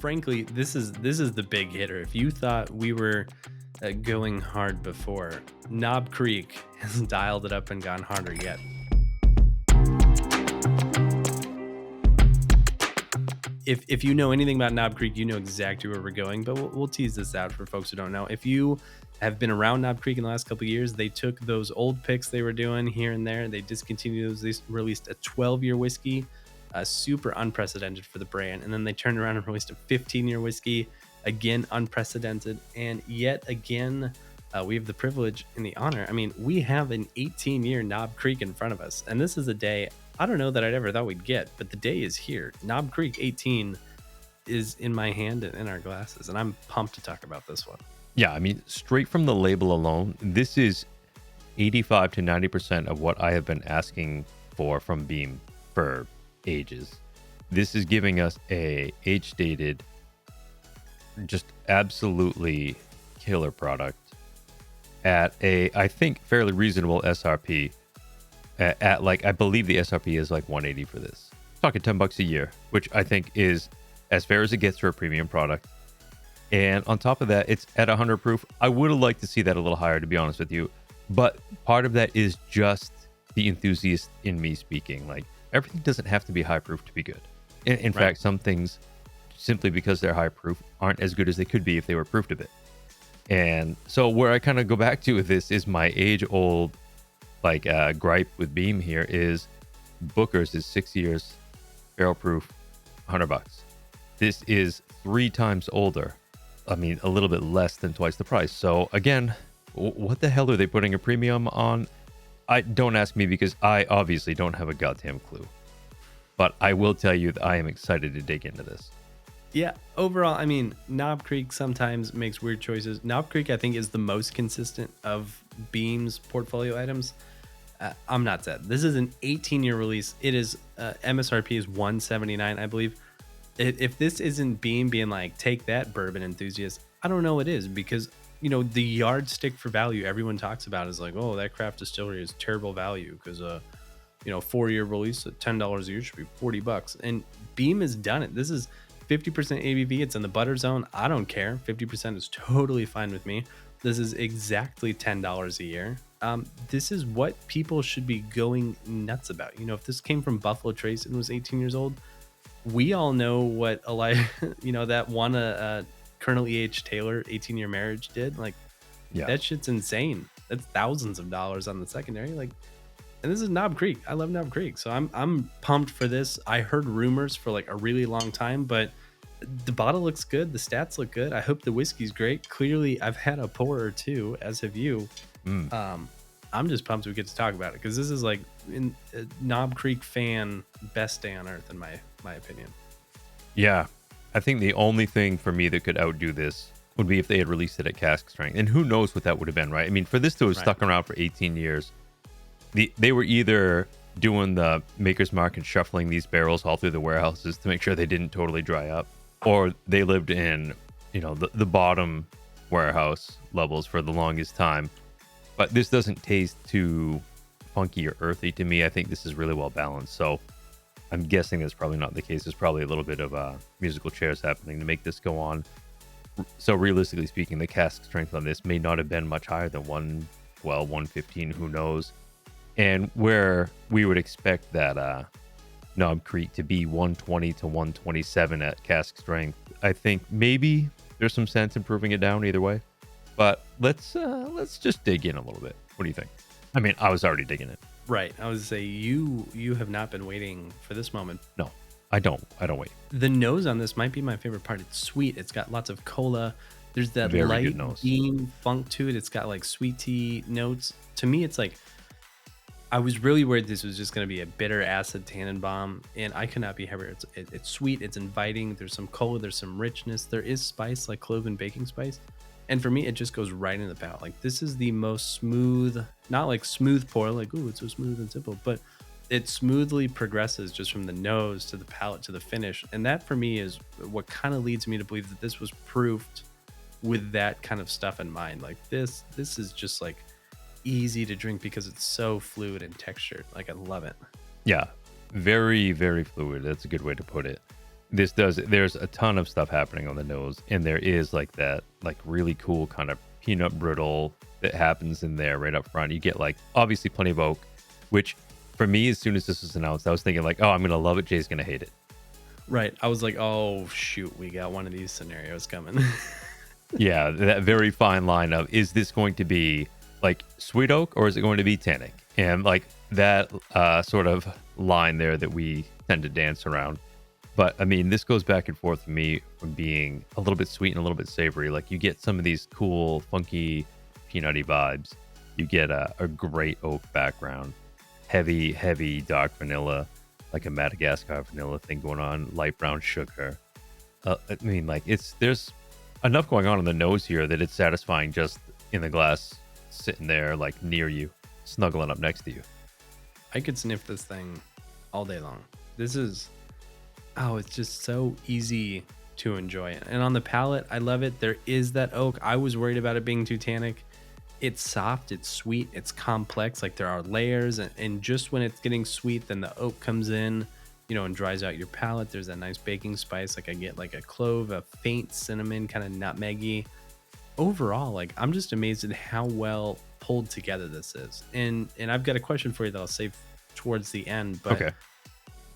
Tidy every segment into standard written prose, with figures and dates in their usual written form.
frankly, this is the big hitter. If you thought we were going hard before, Knob Creek has dialed it up and gone harder yet. If you know anything about Knob Creek, you know exactly where we're going, but we'll tease this out for folks who don't know. If you have been around Knob Creek in the last couple of years, they took those old picks they were doing here and there, they discontinued those. They released a 12-year whiskey, super unprecedented for the brand, and then they turned around and released a 15-year whiskey, again unprecedented, and yet again we have the privilege and the honor. I mean, we have an 18-year Knob Creek in front of us, and this is a day I don't know that I'd ever thought we'd get, but the day is here. Knob Creek 18 is in my hand and in our glasses, and I'm pumped to talk about this one. Yeah, I mean, straight from the label alone, this is 85 to 90% of what I have been asking for from Beam for ages. This is giving us a age-dated, just absolutely killer product at a, I think, fairly reasonable SRP. At like, I believe the SRP is like 180 for this. Talking $10 a year, which I think is as fair as it gets for a premium product. And on top of that, it's at 100 proof. I would have liked to see that a little higher, to be honest with you. But part of that is just the enthusiast in me speaking. Like, everything doesn't have to be high proof to be good. In fact, some things, simply because they're high proof, aren't as good as they could be if they were proofed a bit. And so where I kind of go back to with this is my age-old gripe with Beam here is Booker's is 6 years, barrel proof, $100. This is 3 times older. I mean, a little bit less than twice the price. So again, what the hell are they putting a premium on? I don't ask me, because I obviously don't have a goddamn clue. But I will tell you that I am excited to dig into this. Yeah, overall, I mean, Knob Creek sometimes makes weird choices. Knob Creek, I think, is the most consistent of Beam's portfolio items. I'm not sad. This is an 18-year release. It is MSRP is $179, I believe. If this isn't Beam being like, take that, bourbon enthusiast, I don't know what is, because the yardstick for value everyone talks about is like, oh, that craft distillery is terrible value because 4-year release at $10 a year should be $40, and Beam has done it. This is 50% ABV. It's in the butter zone. I don't care. 50% is totally fine with me. This is exactly $10 a year. This is what people should be going nuts about. If this came from Buffalo Trace and was 18 years old, we all know what that one Colonel E.H. Taylor 18-year marriage did. Like, yeah, that shit's insane. That's thousands of dollars on the secondary. Like, and this is Knob Creek. I love Knob Creek, so I'm pumped for this. I heard rumors for like a really long time, but the bottle looks good. The stats look good. I hope the whiskey's great. Clearly, I've had a pour or two, as have you. I'm just pumped we get to talk about it, because this is like a Knob Creek fan best day on earth in my opinion. Yeah, I think the only thing for me that could outdo this would be if they had released it at cask strength, and who knows what that would have been, right? I mean, for this to have stuck around for 18 years, they were either doing the maker's mark and shuffling these barrels all through the warehouses to make sure they didn't totally dry up, or they lived in the bottom warehouse levels for the longest time. But this doesn't taste too funky or earthy to me. I think this is really well balanced. So I'm guessing that's probably not the case. There's probably a little bit of musical chairs happening to make this go on. So realistically speaking, the cask strength on this may not have been much higher than 112, 115, who knows. And where we would expect that Knob Creek to be 120 to 127 at cask strength, I think maybe there's some sense in proving it down either way. But let's just dig in a little bit. What do you think? I mean, I was already digging in. Right. I was say you have not been waiting for this moment. No, I don't wait. The nose on this might be my favorite part. It's sweet. It's got lots of cola. There's that Very light nose. bean funk to it. It's got like sweet tea notes. To me, it's like, I was really worried this was just going to be a bitter acid tannin bomb, and I could not be happier. It's sweet. It's inviting. There's some cola. There's some richness. There is spice, like clove and baking spice. And for me, it just goes right in the palate. Like, this is the most smooth, not like smooth pour, like, ooh, it's so smooth and simple, but it smoothly progresses just from the nose to the palate to the finish. And that for me is what kind of leads me to believe that this was proofed with that kind of stuff in mind. Like, this is just like easy to drink because it's so fluid and textured. Like, I love it. Yeah, very, very fluid. That's a good way to put it. there's a ton of stuff happening on the nose, and there is like that like really cool kind of peanut brittle that happens in there right up front. You get like obviously plenty of oak, which for me, as soon as this was announced, I was thinking like, oh, I'm gonna love it, Jay's gonna hate it. Right. I was like, oh shoot, we got one of these scenarios coming. Yeah, that very fine line of, is this going to be like sweet oak or is it going to be tannic? And like that sort of line there that we tend to dance around. But I mean, this goes back and forth for me from being a little bit sweet and a little bit savory. Like you get some of these cool, funky, peanutty vibes. You get a great oak background, heavy dark vanilla, like a Madagascar vanilla thing going on, light brown sugar. I mean, like there's enough going on in the nose here that it's satisfying just in the glass, sitting there like near you, snuggling up next to you. I could sniff this thing all day long. This is, oh, it's just so easy to enjoy. And on the palate, I love it. There is that oak. I was worried about it being too tannic. It's soft, it's sweet, it's complex. Like there are layers, and just when it's getting sweet, then the oak comes in, and dries out your palate. There's that nice baking spice. Like I get like a clove, a faint cinnamon, kind of nutmeggy. Overall, like I'm just amazed at how well pulled together this is. And I've got a question for you that I'll save towards the end. But Okay.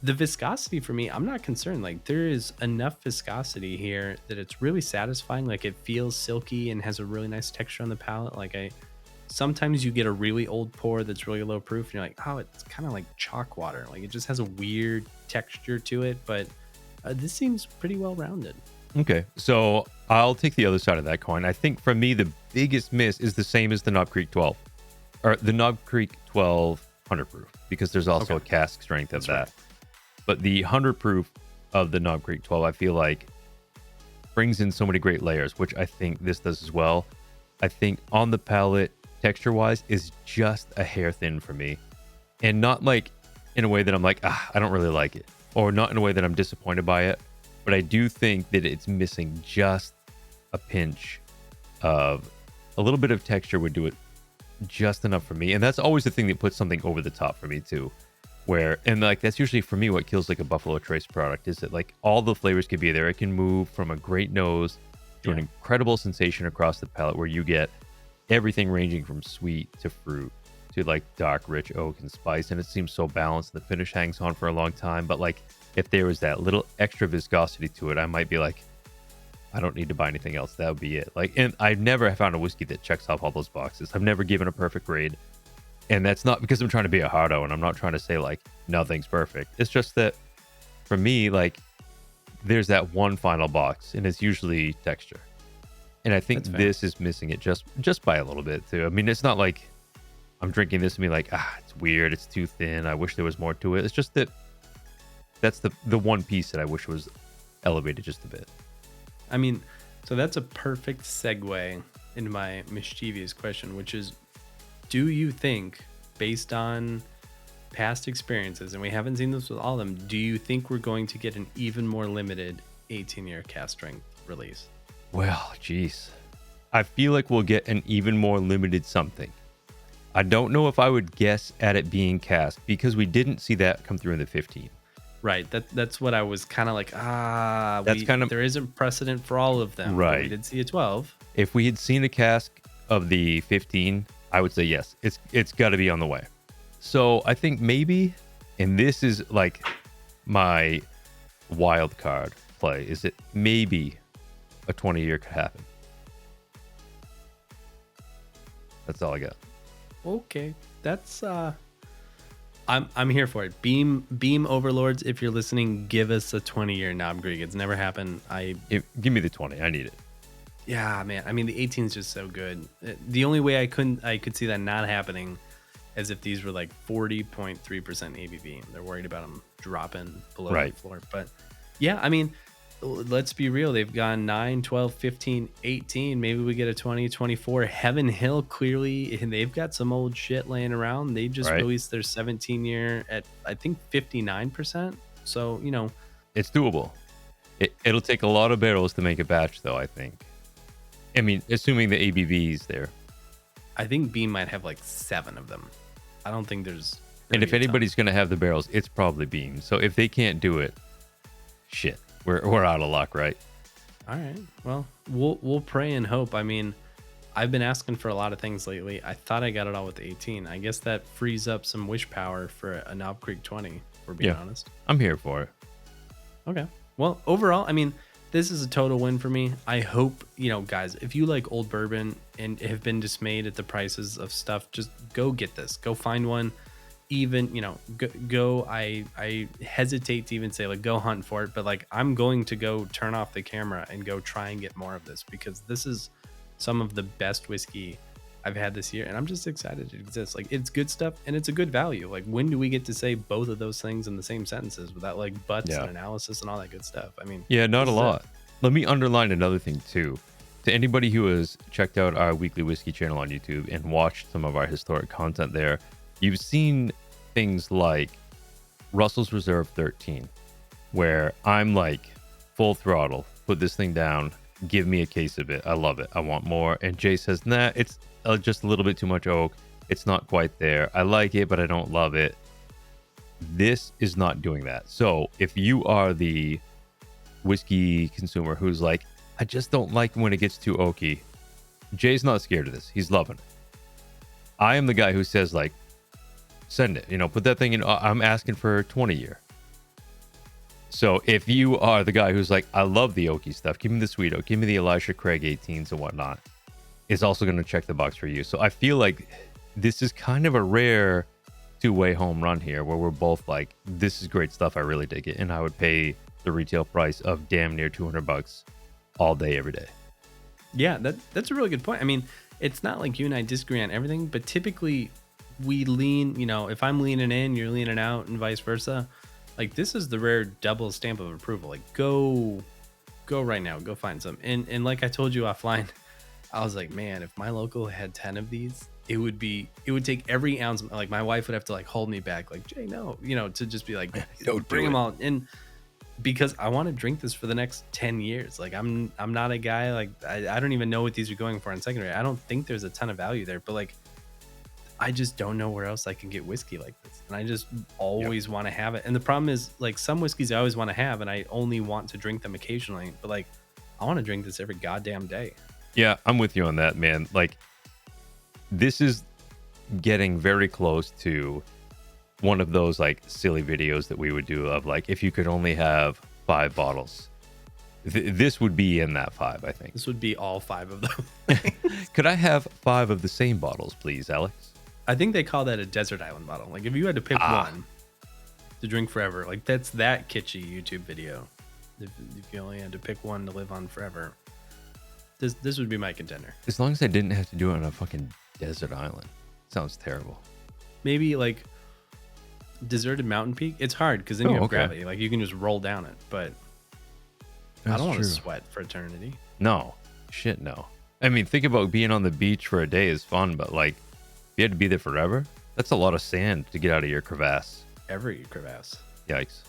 the viscosity for me, I'm not concerned. Like there is enough viscosity here that it's really satisfying. Like it feels silky and has a really nice texture on the palate. Like sometimes you get a really old pour that's really low proof and you're like, oh, it's kind of like chalk water. Like it just has a weird texture to it, but this seems pretty well rounded. Okay, so I'll take the other side of that coin. I think for me, the biggest miss is the same as the Knob Creek 12, or the Knob Creek 12 100 proof, because there's also a cask strength of that. Right. But the 100 proof of the Knob Creek 12, I feel like brings in so many great layers, which I think this does as well. I think on the palate, texture wise, is just a hair thin for me, and not like in a way that I'm like, I don't really like it, or not in a way that I'm disappointed by it. But I do think that it's missing just a pinch of a little bit of texture would do it just enough for me. And that's always the thing that puts something over the top for me too. And like, that's usually for me what kills like a Buffalo Trace product, is that like all the flavors could be there. It can move from a great nose to an incredible sensation across the palate, where you get everything ranging from sweet to fruit to like dark, rich oak and spice. And it seems so balanced. The finish hangs on for a long time. But like, if there was that little extra viscosity to it, I might be like, I don't need to buy anything else. That would be it. Like, and I've never found a whiskey that checks off all those boxes. I've never given a perfect grade. And that's not because I'm trying to be a hardo, and I'm not trying to say like nothing's perfect. It's just that for me, like, there's that one final box, and it's usually texture. And I think this is missing it just by a little bit too. I mean, it's not like I'm drinking this and be like, it's weird, it's too thin, I wish there was more to it. It's just that that's the one piece that I wish was elevated just a bit. I mean, so that's a perfect segue into my mischievous question, which is, do you think, based on past experiences, and we haven't seen this with all of them, do you think we're going to get an even more limited 18-year cast strength release? Well, geez. I feel like we'll get an even more limited something. I don't know if I would guess at it being cast, because we didn't see that come through in the 15. Right. That's what I was kind of like, there isn't precedent for all of them. Right. We did see a 12. If we had seen a cask of the 15, I would say yes, it's got to be on the way. So I think maybe, and this is like my wild card play, is that maybe a 20-year could happen. That's all I got. Okay. That's I'm here for it. Beam overlords, if you're listening, give us a 20-year Knob Creek. It's never happened. Give me the 20. I need it. Yeah, man. I mean, the 18 is just so good. The only way I could see that not happening is if these were like 40.3% ABV. They're worried about them dropping below the floor. But yeah, I mean, let's be real. They've gone 9, 12, 15, 18. Maybe we get a 20, 24. Heaven Hill, clearly, and they've got some old shit laying around. They just released their 17-year at, I think, 59%. So, it's doable. It'll take a lot of barrels to make a batch, though, I think. I mean, assuming the ABV's there. I think Beam might have like 7 of them. I don't think there's... And if anybody's going to have the barrels, it's probably Beam. So if they can't do it, shit. we're out of luck, right? All right. Well, we'll pray and hope. I mean, I've been asking for a lot of things lately. I thought I got it all with the 18. I guess that frees up some wish power for a Knob Creek 20, if we're being honest. I'm here for it. Okay. Well, overall, I mean, this is a total win for me. I hope, guys, if you like old bourbon and have been dismayed at the prices of stuff, just go get this. Go find one. Even, go. I hesitate to even say, like, go hunt for it, but like, I'm going to go turn off the camera and go try and get more of this, because this is some of the best whiskey I've had this year, and I'm just excited it exists. Like, it's good stuff and it's a good value. Like, when do we get to say both of those things in the same sentences without like buts and analysis and all that good stuff? I mean, not a lot. Let me underline another thing too. To anybody who has checked out our weekly whiskey channel on YouTube and watched some of our historic content there, you've seen things like Russell's Reserve 13, where I'm like full throttle, put this thing down, give me a case of it. I love it. I want more. And Jay says, nah, it's just a little bit too much oak. It's not quite there. I like it, but I don't love it. This is not doing that. So if you are the whiskey consumer who's like, I just don't like when it gets too oaky, Jay's not scared of this. He's loving it. I am the guy who says, like, send it, put that thing in. I'm asking for 20 year. So if you are the guy who's like, I love the oaky stuff, give me the sweet oak, give me the Elisha Craig 18s and whatnot, it's also going to check the box for you. So I feel like this is kind of a rare two-way home run here, where we're both like, this is great stuff. I really dig it. And I would pay the retail price of damn near $200 all day, every day. Yeah, that's a really good point. I mean, it's not like you and I disagree on everything, but typically we lean, if I'm leaning in, you're leaning out, and vice versa. Like, this is the rare double stamp of approval. Like, go right now, go find some. And like I told you offline, I was like, man, if my local had 10 of these, it would take every ounce. Like, my wife would have to like hold me back, like, Jay, no, to just be like, don't bring them all. And because I want to drink this for the next 10 years. Like, I'm not a guy, like, I don't even know what these are going for in secondary. I don't think there's a ton of value there, but like, I just don't know where else I can get whiskey like this. And I just always want to have it. And the problem is, like, some whiskeys I always want to have, and I only want to drink them occasionally. But like, I want to drink this every goddamn day. Yeah, I'm with you on that, man. Like, this is getting very close to one of those like silly videos that we would do of like, if you could only have 5 bottles. This would be in that 5, I think. This would be all 5 of them. Could I have 5 of the same bottles, please, Alex? I think they call that a desert island bottle. Like, if you had to pick one to drink forever, like, that's that kitschy YouTube video. If you only had to pick one to live on forever, this would be my contender. As long as I didn't have to do it on a fucking desert island. Sounds terrible. Maybe like deserted mountain peak. It's hard because then you have gravity. Like, you can just roll down it, but I don't want to sweat for eternity. No. Shit, no. I mean, think about being on the beach for a day is fun, but like, if you had to be there forever, that's a lot of sand to get out of your crevasse. Every crevasse. Yikes.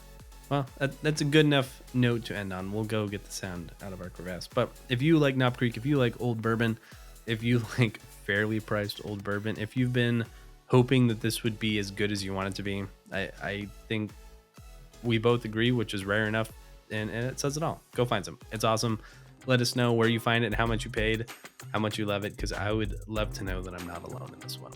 Well, that's a good enough note to end on. We'll go get the sound out of our crevasse. But if you like Knob Creek, if you like old bourbon, if you like fairly priced old bourbon, if you've been hoping that this would be as good as you want it to be, I think we both agree, which is rare enough, and it says it all. Go find some. It's awesome. Let us know where you find it and how much you paid, how much you love it, because I would love to know that I'm not alone in this one.